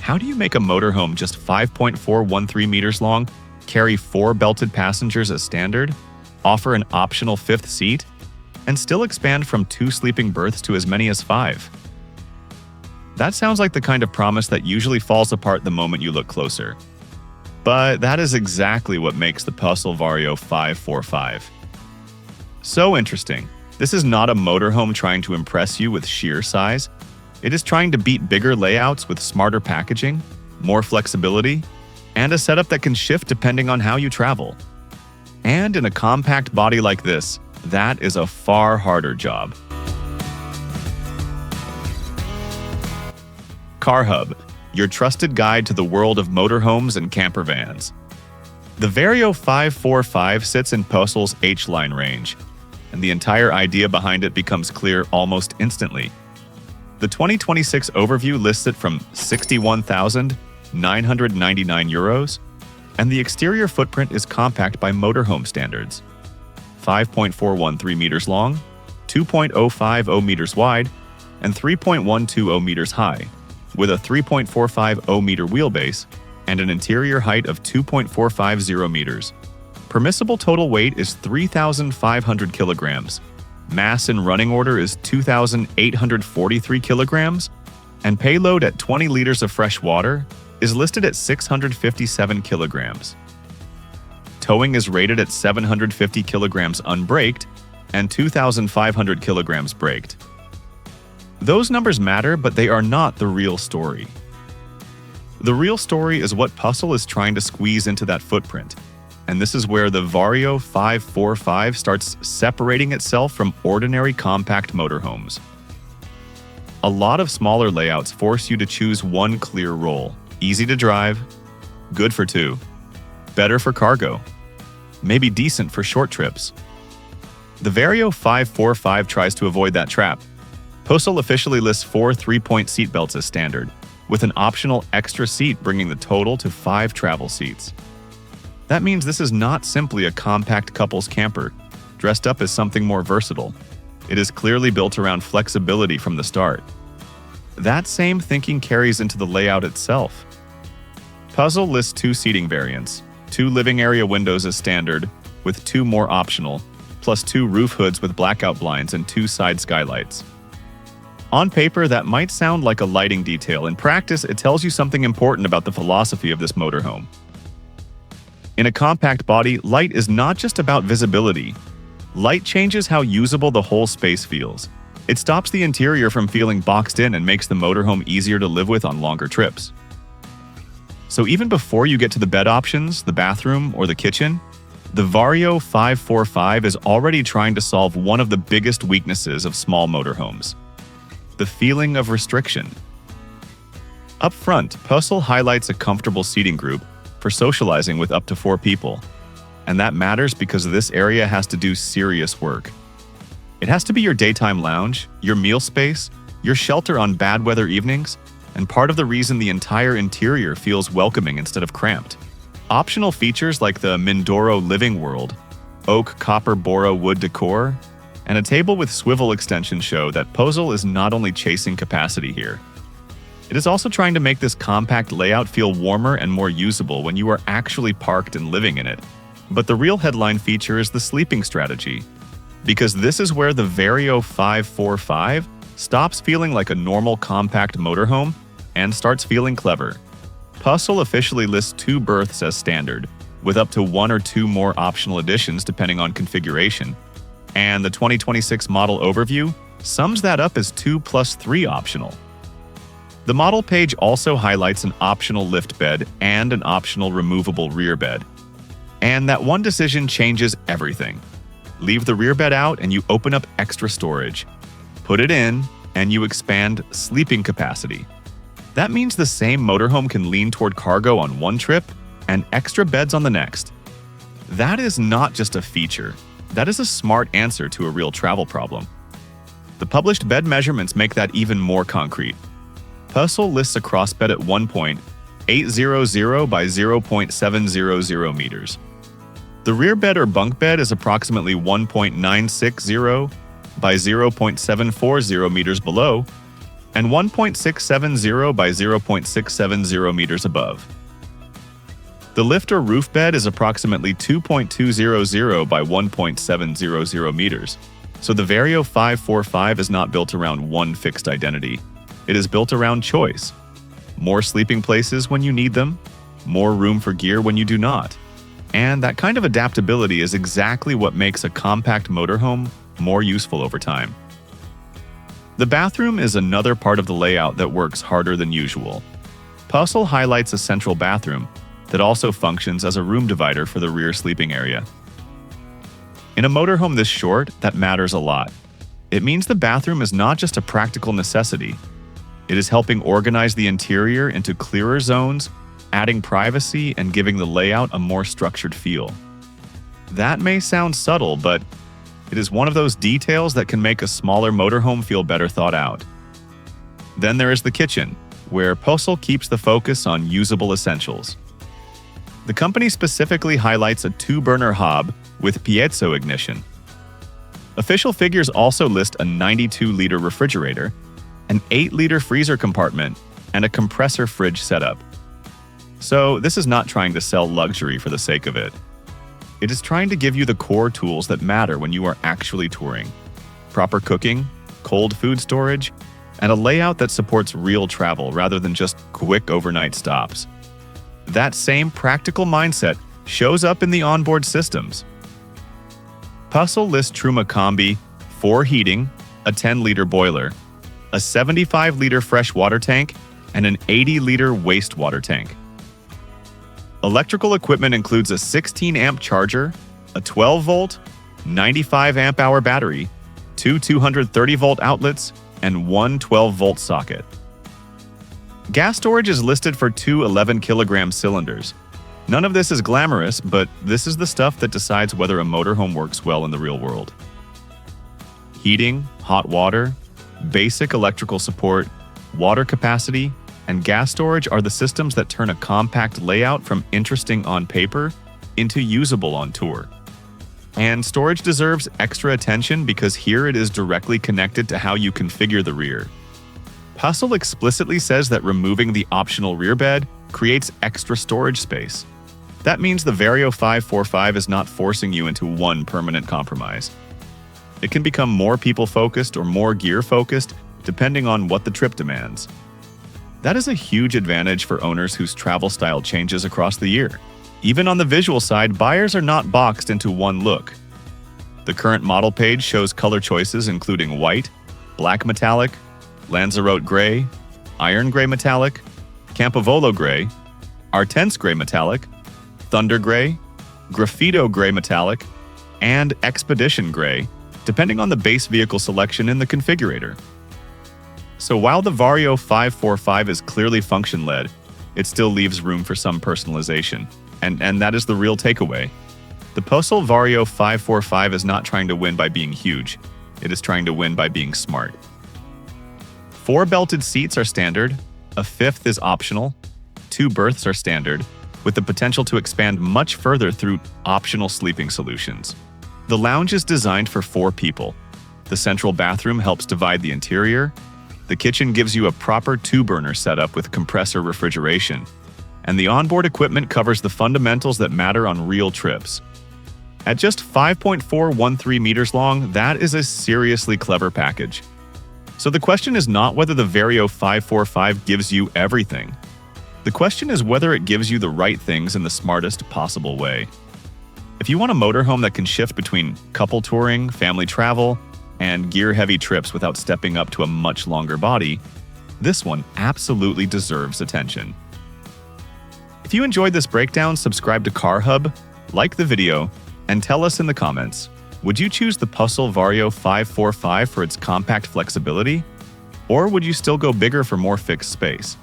How do you make a motorhome just 5.413 meters long, carry 4 belted passengers as standard, offer an optional 5th seat, and still expand from 2 sleeping berths to as many as 5? That sounds like the kind of promise that usually falls apart the moment you look closer. But that is exactly what makes the Pössl Vario 545. So interesting. This is not a motorhome trying to impress you with sheer size. It is trying to beat bigger layouts with smarter packaging, more flexibility, and a setup that can shift depending on how you travel. And in a compact body like this, that is a far harder job. Car Hub, your trusted guide to the world of motorhomes and campervans. The Vario 545 sits in Pössl's H-line range, and the entire idea behind it becomes clear almost instantly. The 2026 overview lists it from 61,999 euros, and the exterior footprint is compact by motorhome standards. 5.413 meters long, 2.050 meters wide, and 3.120 meters high, with a 3.450 meter wheelbase and an interior height of 2.450 meters. Permissible total weight is 3,500 kilograms. Mass in running order is 2,843 kilograms, and payload at 20 liters of fresh water is listed at 657 kilograms. Towing is rated at 750 kilograms unbraked and 2,500 kilograms braked. Those numbers matter, but they are not the real story. The real story is what Pössl is trying to squeeze into that footprint, and this is where the Vario 545 starts separating itself from ordinary compact motorhomes. A lot of smaller layouts force you to choose one clear role: easy to drive, good for 2, better for cargo, maybe decent for short trips. The Vario 545 tries to avoid that trap. Pössl officially lists 4 3-point seat belts as standard, with an optional extra seat bringing the total to 5 travel seats. That means this is not simply a compact couples camper, dressed up as something more versatile. It is clearly built around flexibility from the start. That same thinking carries into the layout itself. Pössl lists 2 seating variants, 2 living area windows as standard, with 2 more optional, plus 2 roof hoods with blackout blinds and 2 side skylights. On paper, that might sound like a lighting detail. In practice, it tells you something important about the philosophy of this motorhome. In a compact body, light is not just about visibility. Light changes how usable the whole space feels. It stops the interior from feeling boxed in and makes the motorhome easier to live with on longer trips. So even before you get to the bed options, the bathroom, or the kitchen, the Vario 545 is already trying to solve one of the biggest weaknesses of small motorhomes: the feeling of restriction. Up front, Pössl highlights a comfortable seating group for socializing with up to 4 people. And that matters because this area has to do serious work. It has to be your daytime lounge, your meal space, your shelter on bad weather evenings, and part of the reason the entire interior feels welcoming instead of cramped. Optional features like the Mindoro living world, oak copper bora wood decor, and a table with swivel extension show that Pössl is not only chasing capacity here. It is also trying to make this compact layout feel warmer and more usable when you are actually parked and living in it. But the real headline feature is the sleeping strategy, because this is where the Vario 545 stops feeling like a normal compact motorhome and starts feeling clever. Pössl officially lists 2 berths as standard, with up to 1 or 2 more optional additions depending on configuration. And the 2026 model overview sums that up as 2 plus 3 optional. The model page also highlights an optional lift bed and an optional removable rear bed. And that one decision changes everything. Leave the rear bed out and you open up extra storage. Put it in and you expand sleeping capacity. That means the same motorhome can lean toward cargo on one trip and extra beds on the next. That is not just a feature. That is a smart answer to a real travel problem. The published bed measurements make that even more concrete. Pössl lists a crossbed at 1.800 by 0.700 meters. The rear bed or bunk bed is approximately 1.960 by 0.740 meters below, and 1.670 by 0.670 meters above. The lift or roof bed is approximately 2.200 by 1.700 meters, so the Vario 545 is not built around one fixed identity. It is built around choice. More sleeping places when you need them, more room for gear when you do not. And that kind of adaptability is exactly what makes a compact motorhome more useful over time. The bathroom is another part of the layout that works harder than usual. Pössl highlights a central bathroom that also functions as a room divider for the rear sleeping area. In a motorhome this short, that matters a lot. It means the bathroom is not just a practical necessity. It is helping organize the interior into clearer zones, adding privacy and giving the layout a more structured feel. That may sound subtle, but it is one of those details that can make a smaller motorhome feel better thought out. Then there is the kitchen, where Pössl keeps the focus on usable essentials. The company specifically highlights a 2-burner hob with piezo ignition. Official figures also list a 92-liter refrigerator, an 8-liter freezer compartment, and a compressor fridge setup. So this is not trying to sell luxury for the sake of it. It is trying to give you the core tools that matter when you are actually touring. Proper cooking, cold food storage, and a layout that supports real travel rather than just quick overnight stops. That same practical mindset shows up in the onboard systems. Pössl lists Truma Combi, 4 heating, a 10-liter boiler, a 75-liter fresh water tank, and an 80-liter wastewater tank. Electrical equipment includes a 16-amp charger, a 12-volt, 95-amp-hour battery, 2 230-volt outlets, and 1 12-volt socket. Gas storage is listed for 2 11-kilogram cylinders. None of this is glamorous, but this is the stuff that decides whether a motorhome works well in the real world. Heating, hot water, basic electrical support, water capacity, and gas storage are the systems that turn a compact layout from interesting on paper into usable on tour. And storage deserves extra attention because here it is directly connected to how you configure the rear. Pössl explicitly says that removing the optional rear bed creates extra storage space. That means the Vario 545 is not forcing you into one permanent compromise. It can become more people-focused or more gear-focused depending on what the trip demands. That is a huge advantage for owners whose travel style changes across the year. Even on the visual side, buyers are not boxed into one look. The current model page shows color choices including white, black metallic, Lanzarote gray, iron gray metallic, Campervan gray, Artense gray metallic, Thunder gray, Graffito gray metallic, and Expedition gray, depending on the base vehicle selection in the configurator. So while the Vario 545 is clearly function-led, it still leaves room for some personalization. And that is the real takeaway. The Pössl Vario 545 is not trying to win by being huge. It is trying to win by being smart. 4 belted seats are standard, a 5th is optional, 2 berths are standard, with the potential to expand much further through optional sleeping solutions. The lounge is designed for 4 people. The central bathroom helps divide the interior. The kitchen gives you a proper 2-burner setup with compressor refrigeration. And the onboard equipment covers the fundamentals that matter on real trips. At just 5.413 meters long, that is a seriously clever package. So the question is not whether the Vario 545 gives you everything. The question is whether it gives you the right things in the smartest possible way. If you want a motorhome that can shift between couple touring, family travel, and gear-heavy trips without stepping up to a much longer body, this one absolutely deserves attention. If you enjoyed this breakdown, subscribe to Car Hub, like the video, and tell us in the comments, would you choose the Pössl Vario 545 for its compact flexibility? Or would you still go bigger for more fixed space?